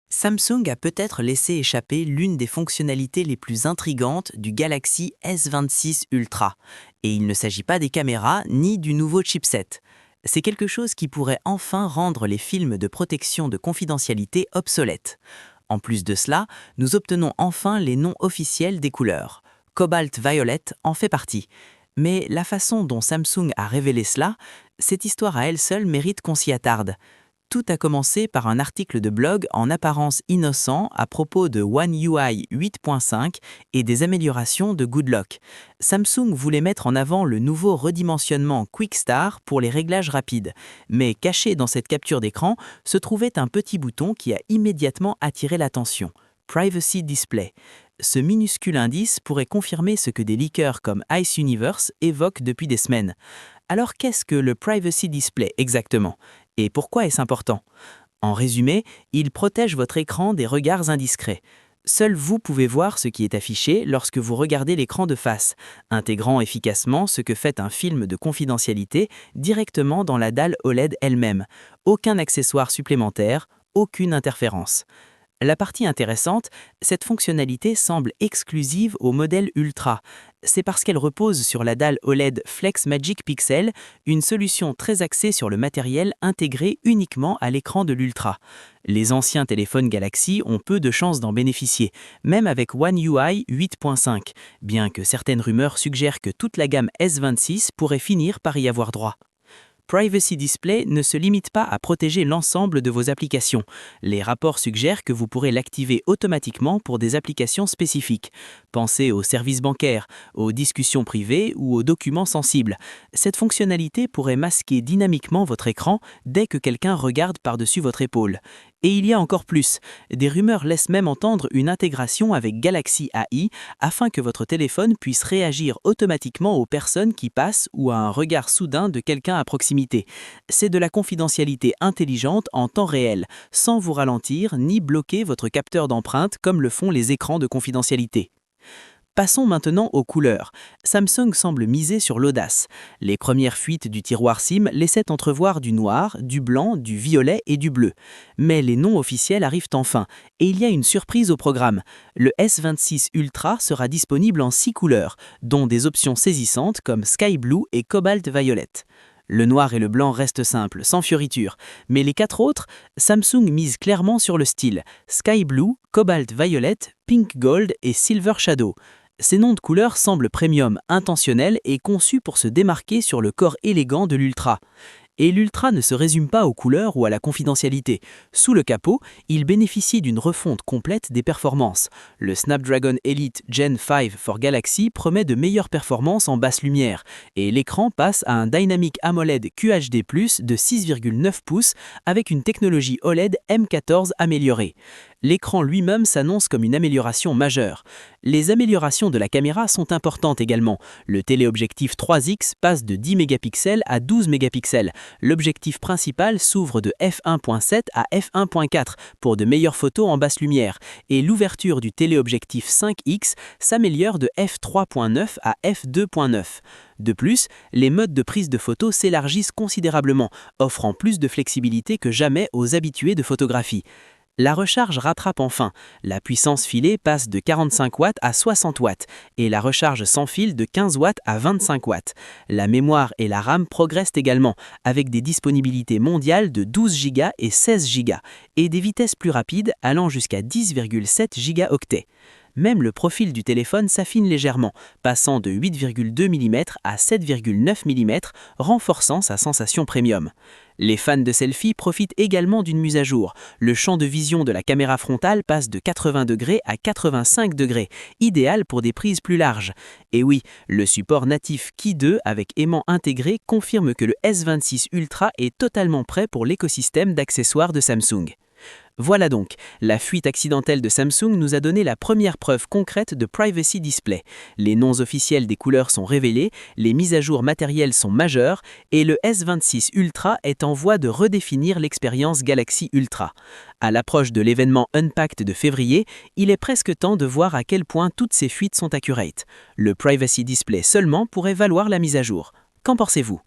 Samsung a peut-être laissé échapper l'une des fonctionnalités les plus intrigantes du Galaxy S26 Ultra. Et il ne s'agit pas des caméras ni du nouveau chipset. C'est quelque chose qui pourrait enfin rendre les films de protection de confidentialité obsolètes. En plus de cela, nous obtenons enfin les noms officiels des couleurs. Cobalt Violet en fait partie. Mais la façon dont Samsung a révélé cela, cette histoire à elle seule mérite qu'on s'y attarde. Tout a commencé par un article de blog en apparence innocent à propos de One UI 8.5 et des améliorations de Goodlock. Samsung voulait mettre en avant le nouveau redimensionnement Quick Start pour les réglages rapides, mais caché dans cette capture d'écran se trouvait un petit bouton qui a immédiatement attiré l'attention. Privacy Display. Ce minuscule indice pourrait confirmer ce que des leakers comme Ice Universe évoquent depuis des semaines. Alors qu'est-ce que le Privacy Display exactement ? Et pourquoi est-ce important ? En résumé, il protège votre écran des regards indiscrets. Seul vous pouvez voir ce qui est affiché lorsque vous regardez l'écran de face, intégrant efficacement ce que fait un film de confidentialité directement dans la dalle OLED elle-même. Aucun accessoire supplémentaire, aucune interférence. La partie intéressante, cette fonctionnalité semble exclusive au modèle Ultra. C'est parce qu'elle repose sur la dalle OLED Flex Magic Pixel, une solution très axée sur le matériel intégré uniquement à l'écran de l'Ultra. Les anciens téléphones Galaxy ont peu de chances d'en bénéficier, même avec One UI 8.5, bien que certaines rumeurs suggèrent que toute la gamme S26 pourrait finir par y avoir droit. Privacy Display ne se limite pas à protéger l'ensemble de vos applications. Les rapports suggèrent que vous pourrez l'activer automatiquement pour des applications spécifiques. Pensez aux services bancaires, aux discussions privées ou aux documents sensibles. Cette fonctionnalité pourrait masquer dynamiquement votre écran dès que quelqu'un regarde par-dessus votre épaule. Et il y a encore plus. Des rumeurs laissent même entendre une intégration avec Galaxy AI afin que votre téléphone puisse réagir automatiquement aux personnes qui passent ou à un regard soudain de quelqu'un à proximité. C'est de la confidentialité intelligente en temps réel, sans vous ralentir ni bloquer votre capteur d'empreinte comme le font les écrans de confidentialité. Passons maintenant aux couleurs. Samsung semble miser sur l'audace. Les premières fuites du tiroir SIM laissaient entrevoir du noir, du blanc, du violet et du bleu. Mais les noms officiels arrivent enfin, et il y a une surprise au programme. Le S26 Ultra sera disponible en 6 couleurs, dont des options saisissantes comme Sky Blue et Cobalt Violet. Le noir et le blanc restent simples, sans fioritures, mais les 4 autres, Samsung mise clairement sur le style Sky Blue, Cobalt Violet, Pink Gold et Silver Shadow. Ces noms de couleurs semblent premium, intentionnels et conçus pour se démarquer sur le corps élégant de l'Ultra. Et l'Ultra ne se résume pas aux couleurs ou à la confidentialité. Sous le capot, il bénéficie d'une refonte complète des performances. Le Snapdragon Elite Gen 5 for Galaxy promet de meilleures performances en basse lumière, et l'écran passe à un Dynamic AMOLED QHD+ de 6,9 pouces avec une technologie OLED M14 améliorée. L'écran lui-même s'annonce comme une amélioration majeure. Les améliorations de la caméra sont importantes également. Le téléobjectif 3x passe de 10 mégapixels à 12 mégapixels. L'objectif principal s'ouvre de f1.7 à f1.4 pour de meilleures photos en basse lumière. Et l'ouverture du téléobjectif 5x s'améliore de f3.9 à f2.9. De plus, les modes de prise de photos s'élargissent considérablement, offrant plus de flexibilité que jamais aux habitués de photographie. La recharge rattrape enfin. La puissance filée passe de 45 watts à 60 watts et la recharge sans fil de 15 watts à 25 watts. La mémoire et la RAM progressent également avec des disponibilités mondiales de 12 Go et 16 Go et des vitesses plus rapides allant jusqu'à 10,7 gigaoctets. Même le profil du téléphone s'affine légèrement, passant de 8,2 mm à 7,9 mm, renforçant sa sensation premium. Les fans de selfie profitent également d'une mise à jour. Le champ de vision de la caméra frontale passe de 80 degrés à 85 degrés, idéal pour des prises plus larges. Et oui, le support natif Qi 2 avec aimant intégré confirme que le S26 Ultra est totalement prêt pour l'écosystème d'accessoires de Samsung. Voilà donc, la fuite accidentelle de Samsung nous a donné la première preuve concrète de Privacy Display. Les noms officiels des couleurs sont révélés, les mises à jour matérielles sont majeures et le S26 Ultra est en voie de redéfinir l'expérience Galaxy Ultra. À l'approche de l'événement Unpacked de février, il est presque temps de voir à quel point toutes ces fuites sont accurate. Le Privacy Display seulement pourrait valoir la mise à jour. Qu'en pensez-vous ?